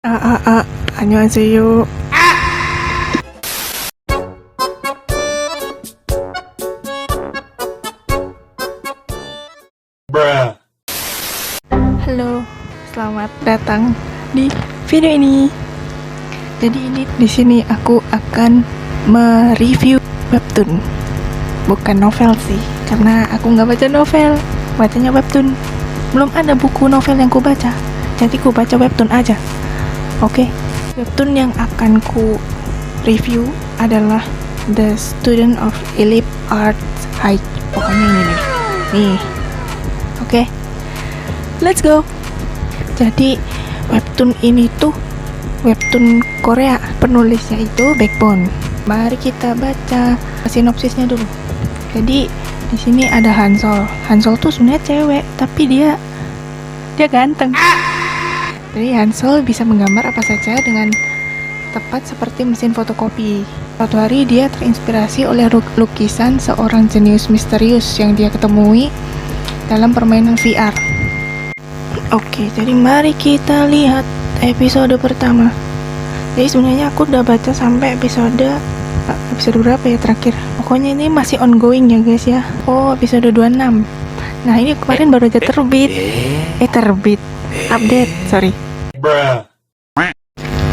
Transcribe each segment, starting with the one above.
안녕하세요. Bruh. Halo, selamat datang di video ini. Jadi di sini aku akan mereview webtoon, bukan novel sih, karena aku nggak baca novel, bacanya webtoon. Belum ada buku novel yang ku baca, jadi ku baca webtoon aja. Oke, webtoon yang akan ku review adalah The Student of Elite Arts High. Pokoknya ini nih. Oke, let's go. Jadi webtoon ini tuh webtoon Korea, penulisnya itu Baekbone. Mari kita baca sinopsisnya dulu. Jadi di sini ada Hansol. Hansol tuh sebenarnya cewek, tapi dia ganteng. Jadi Hansol bisa menggambar apa saja dengan tepat seperti mesin fotokopi. Suatu hari dia terinspirasi oleh lukisan seorang jenius misterius yang dia ketemui dalam permainan VR. Oke, jadi mari kita lihat episode pertama. Jadi sebenarnya aku udah baca sampai episode berapa ya terakhir? Pokoknya ini masih ongoing ya guys ya. Oh, episode 26. Nah, ini kemarin baru aja terbit. Update, sorry. Bruh.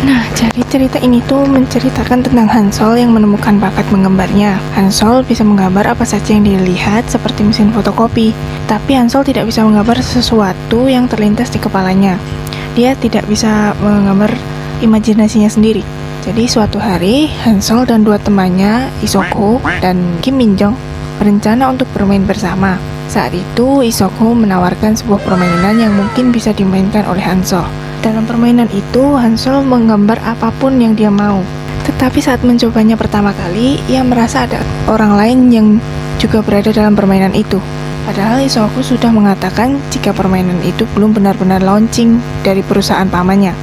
Nah, jadi cerita ini tuh menceritakan tentang Hansol yang menemukan bakat menggambarnya. Hansol bisa menggambar apa saja yang dilihat seperti mesin fotokopi, tapi Hansol tidak bisa menggambar sesuatu yang terlintas di kepalanya. Dia tidak bisa menggambar imajinasinya sendiri. Jadi suatu hari, Hansol dan dua temannya, Isoko dan Kim Minjong, berencana untuk bermain bersama. Saat itu, Isoko menawarkan sebuah permainan yang mungkin bisa dimainkan oleh Hansol. Dalam permainan itu, Hansol menggambar apapun yang dia mau. Tetapi saat mencobanya pertama kali, ia merasa ada orang lain yang juga berada dalam permainan itu. Padahal Isoku sudah mengatakan jika permainan itu belum benar-benar launching dari perusahaan pamannya.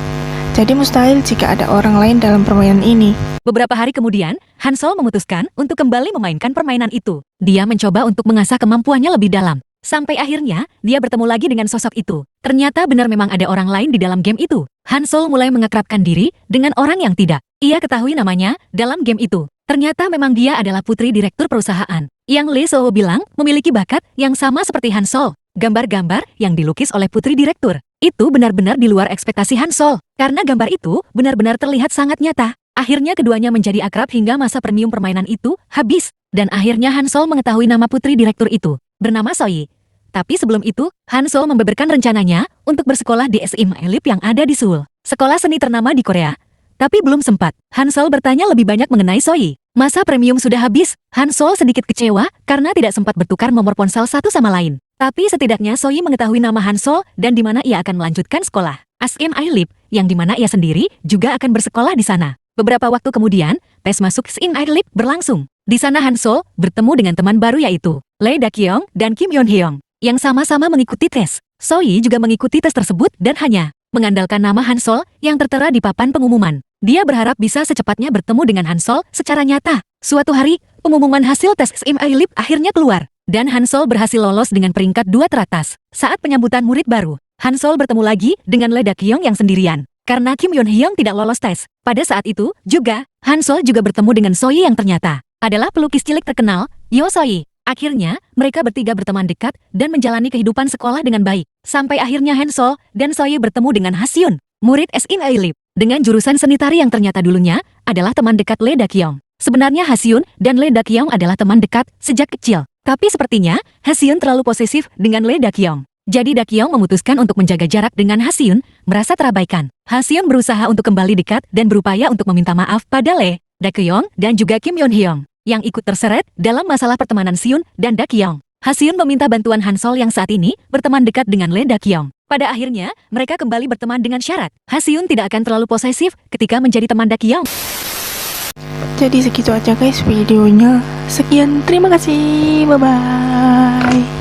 Jadi mustahil jika ada orang lain dalam permainan ini. Beberapa hari kemudian, Hansol memutuskan untuk kembali memainkan permainan itu. Dia mencoba untuk mengasah kemampuannya lebih dalam. Sampai akhirnya, dia bertemu lagi dengan sosok itu. Ternyata benar memang ada orang lain di dalam game itu. Hansol mulai mengakrabkan diri dengan orang yang tidak ia ketahui namanya dalam game itu. Ternyata memang dia adalah putri direktur perusahaan, yang Lee Soo bilang memiliki bakat yang sama seperti Hansol. Gambar-gambar yang dilukis oleh putri direktur, itu benar-benar di luar ekspektasi Hansol. Karena gambar itu benar-benar terlihat sangat nyata. Akhirnya keduanya menjadi akrab hingga masa premium permainan itu habis. Dan akhirnya Hansol mengetahui nama putri direktur itu, bernama Soyi. Tapi sebelum itu, Hansol membeberkan rencananya untuk bersekolah di SMA Elite yang ada di Seoul, sekolah seni ternama di Korea. Tapi belum sempat, Hansol bertanya lebih banyak mengenai Soyi. Masa premium sudah habis, Hansol sedikit kecewa karena tidak sempat bertukar nomor ponsel satu sama lain. Tapi setidaknya Soyi mengetahui nama Hansol dan di mana ia akan melanjutkan sekolah, SMA Elite, yang di mana ia sendiri juga akan bersekolah di sana. Beberapa waktu kemudian, tes masuk SMA Elite berlangsung. Di sana Hansol bertemu dengan teman baru yaitu Lee Da-kyung dan Kim Yeon-hyung, yang sama-sama mengikuti tes. Soyi juga mengikuti tes tersebut dan hanya mengandalkan nama Hansol yang tertera di papan pengumuman. Dia berharap bisa secepatnya bertemu dengan Hansol secara nyata. Suatu hari, pengumuman hasil tes SMA Elite akhirnya keluar, dan Hansol berhasil lolos dengan peringkat 2 teratas. Saat penyambutan murid baru, Hansol bertemu lagi dengan Lee Da-kyung yang sendirian, karena Kim Yeon-hyung tidak lolos tes. Pada saat itu, juga, Hansol juga bertemu dengan Soyi yang ternyata adalah pelukis cilik terkenal, Yo Soyi. Akhirnya, mereka bertiga berteman dekat dan menjalani kehidupan sekolah dengan baik. Sampai akhirnya Hansol dan Soyi bertemu dengan Hasyun, murid SMA Elite, dengan jurusan seni tari yang ternyata dulunya adalah teman dekat Lee Da-kyung. Sebenarnya Hasyun dan Lee Da-kyung adalah teman dekat sejak kecil. Tapi sepertinya, Hasyun terlalu posesif dengan Lee Da-kyung. Jadi Da-kyung memutuskan untuk menjaga jarak dengan Hasyun, merasa terabaikan. Hasyun berusaha untuk kembali dekat dan berupaya untuk meminta maaf pada Lee Da-kyung dan juga Kim Yeon-hyung yang ikut terseret dalam masalah pertemanan Syun dan Da-kyung. Hasyun meminta bantuan Hansol yang saat ini berteman dekat dengan Lee Da-kyung. Pada akhirnya, mereka kembali berteman dengan syarat Hasyun tidak akan terlalu posesif ketika menjadi teman Da-kyung. Jadi segitu aja guys videonya. Sekian, terima kasih. Bye-bye.